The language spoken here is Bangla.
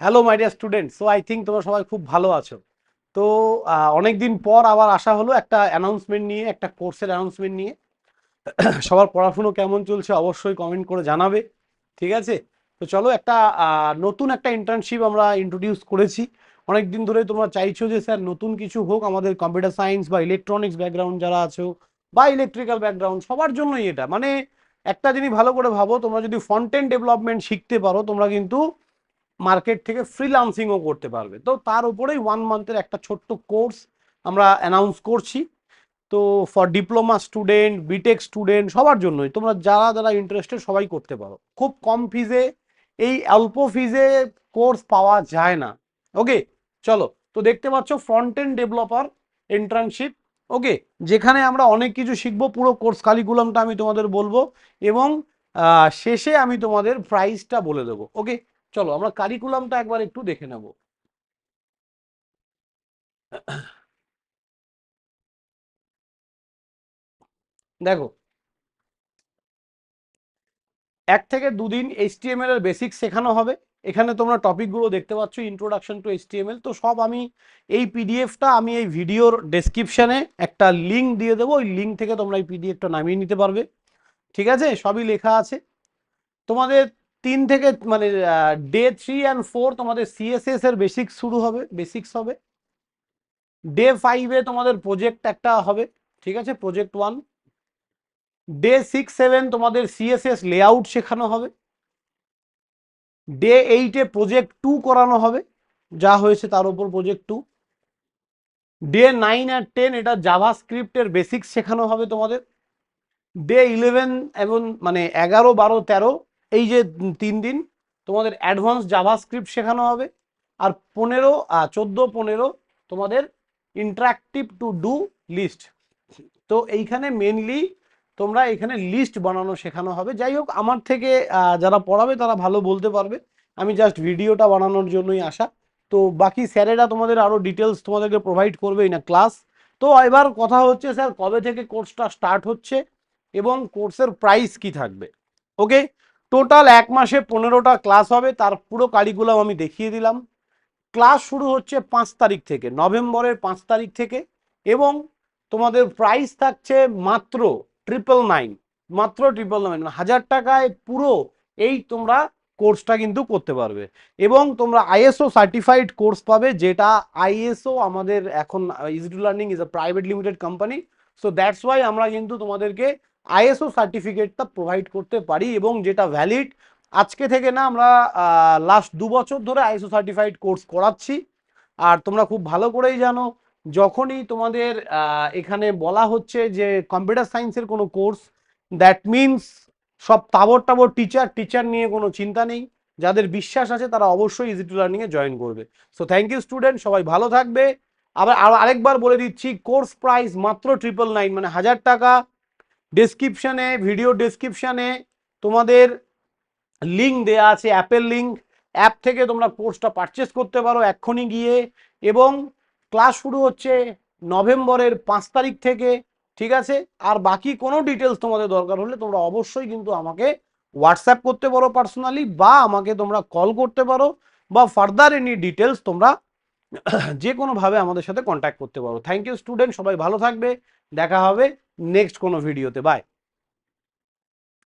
Hello my dear student, so I think তোমরা সবাই খুব ভালো আছো। তো অনেকদিন পর আবার আসা হলো একটা অ্যানাউন্সমেন্ট নিয়ে, একটা কোর্সের অ্যানাউন্সমেন্ট নিয়ে। সবার পড়াশুনো কেমন চলছে অবশ্যই কমেন্ট করে জানাবে, ঠিক আছে? তো চলো, একটা নতুন একটা ইন্টার্নশিপ আমরা ইন্ট্রোডিউস করেছি। অনেক দিন ধরে তোমরা চাইছো যে স্যার নতুন কিছু হোক, আমাদের কম্পিউটার সায়েন্স বা ইলেকট্রনিক্স ব্যাকগ্রাউন্ড যারা আছো বা ইলেকট্রিক্যাল ব্যাকগ্রাউন্ড সবার জন্যই এটা। মানে একটা জিনিস ভালো করে ভাবো, তোমরা যদি ফ্রন্ট এন্ড ডেভেলপমেন্ট শিখতে পারো, তোমরা কিন্তু মার্কেট থেকে ফ্রিল্যান্সিংও করতে পারবে। তো তার উপরেই 1 মান্থের একটা ছোট্ট কোর্স আমরা অ্যানাউন্স করছি। তো for diploma student, BTech student সবার জন্যই, তোমরা যারা যারা ইন্টারেস্টেড সবাই করতে পারো খুব কম ফিজে। এই অল্প ফিজে কোর্স পাওয়া যায় না। ওকে, চলো। তো দেখতে পাচ্ছ ফ্রন্ট এন্ড ডেভেলপার ইন্টার্নশিপ। ওকে, যেখানে আমরা অনেক কিছু শিখবো, পুরো কোর্স কারিকুলামটা আমি তোমাদের বলবো এবং শেষে আমি তোমাদের প্রাইসটা বলে দেবো। ওকে, চলো আমরা কারিকুলামটা একবার একটু দেখে নেব। দেখো, 1 থেকে 2 দিন HTML এর বেসিক শেখানো হবে। এখানে তোমরা টপিকগুলো দেখতে পাচ্ছ, ইন্ট্রোডাকশন টু HTML। তো সব আমি এই পিডিএফটা আমি এই ভিডিওর ডেসক্রিপশনে একটা লিঙ্ক দিয়ে দেবো, ওই লিঙ্ক থেকে তোমরা এই পিডিএফটা নামিয়ে নিতে পারবে। ঠিক আছে, সবই লেখা আছে। তোমাদের 3 থেকে মানে ডে 3 and 4 তোমাদের CSS এর বেসিক্স শুরু হবে, বেসিক্স হবে। ডে 5-এ তোমাদের প্রজেক্ট একটা হবে, ঠিক আছে, প্রজেক্ট 1। ডে 6-7 তোমাদের CSS লেআউট শেখানো হবে। ডে 8-এ প্রজেক্ট 2 করানো হবে, যা হয়েছে তার উপর প্রজেক্ট 2। ডে 9 আর 10 এটা জাভাস্ক্রিপ্টের বেসিক্স শেখানো হবে তোমাদের। ডে 11 এবং মানে 11, 12, 13 এই যে 3 দিন তোমাদের অ্যাডভান্স জাভাস্ক্রিপ্ট শেখানো হবে। আর 14, 15 তোমাদের ইন্টারাক্টিভ টু ডু লিস্ট। তো এইখানে মেনলি তোমরা এখানে লিস্ট বানানো শেখানো হবে। যাই হোক, আমার থেকে যারা পড়াবে তারা ভালো বলতে পারবে, আমি জাস্ট ভিডিওটা বানানোর জন্যই আসা। তো বাকি স্যারেরা তোমাদের আরো ডিটেলস তোমাদেরকে প্রোভাইড করবে না ক্লাস। তো এবার কথা হচ্ছে, স্যার কবে থেকে কোর্সটা স্টার্ট হচ্ছে এবং কোর্সের প্রাইস কি থাকবে। ওকে, টোটাল 1 মাসে 15টা ক্লাস হবে, তার পুরো কারিকুলাম আমি দেখিয়ে দিলাম। ক্লাস শুরু হচ্ছে 5 তারিখ থেকে, নভেম্বরের 5 তারিখ থেকে। এবং তোমাদের প্রাইস থাকছে মাত্র 999, মাত্র 999, 1000 টাকায় পুরো এই তোমরা কোর্সটা কিন্তু করতে পারবে। এবং তোমরা ISO সার্টিফাইড কোর্স পাবে, যেটা ISO আমাদের এখন Easy2Learning is a private limited company. So that's why আমরা কিন্তু তোমাদেরকে ISO সার্টিফিকেটটা প্রোভাইড করতে পারি, এবং যেটা ভ্যালিড আজকে থেকে না, আমরা লাস্ট 2 বছর ধরে ISO সার্টিফাইড কোর্স করাচ্ছি। আর তোমরা খুব ভালো করেই জানো, যখনই তোমাদের এখানে বলা হচ্ছে যে কম্পিউটার সায়েন্সের কোনো কোর্স, দ্যাট মিনস সব তাবর টাবর টিচার, টিচার নিয়ে কোনো চিন্তা নেই। যাদের বিশ্বাস আছে তারা অবশ্যই Easy2Learning এ জয়েন করবে। সো থ্যাংক ইউ স্টুডেন্ট, সবাই ভালো থাকবে। আবার আরেকবার বলে দিচ্ছি, কোর্স প্রাইস মাত্র 999, মানে 1000 টাকা। ডেসক্রিপশনে, ভিডিও ডেসক্রিপশনে তোমাদের লিঙ্ক দেয়া আছে, অ্যাপের লিঙ্ক। অ্যাপ থেকে তোমরা কোর্সটা পারচেস করতে পারো এক্ষুনি গিয়ে। এবং ক্লাস শুরু হচ্ছে নভেম্বরের 5 তারিখ থেকে, ঠিক আছে? আর বাকি কোনো ডিটেলস তোমাদের দরকার হলে তোমরা অবশ্যই কিন্তু আমাকে হোয়াটসঅ্যাপ করতে পারো পার্সোনালি, বা আমাকে তোমরা কল করতে পারো, বা ফার্দার এনি ডিটেলস তোমরা যে কোনোভাবে আমাদের সাথে কন্ট্যাক্ট করতে পারো। থ্যাংক ইউ স্টুডেন্ট, সবাই ভালো থাকবে। দেখা হবে নেক্সট কোনো ভিডিওতে। বাই।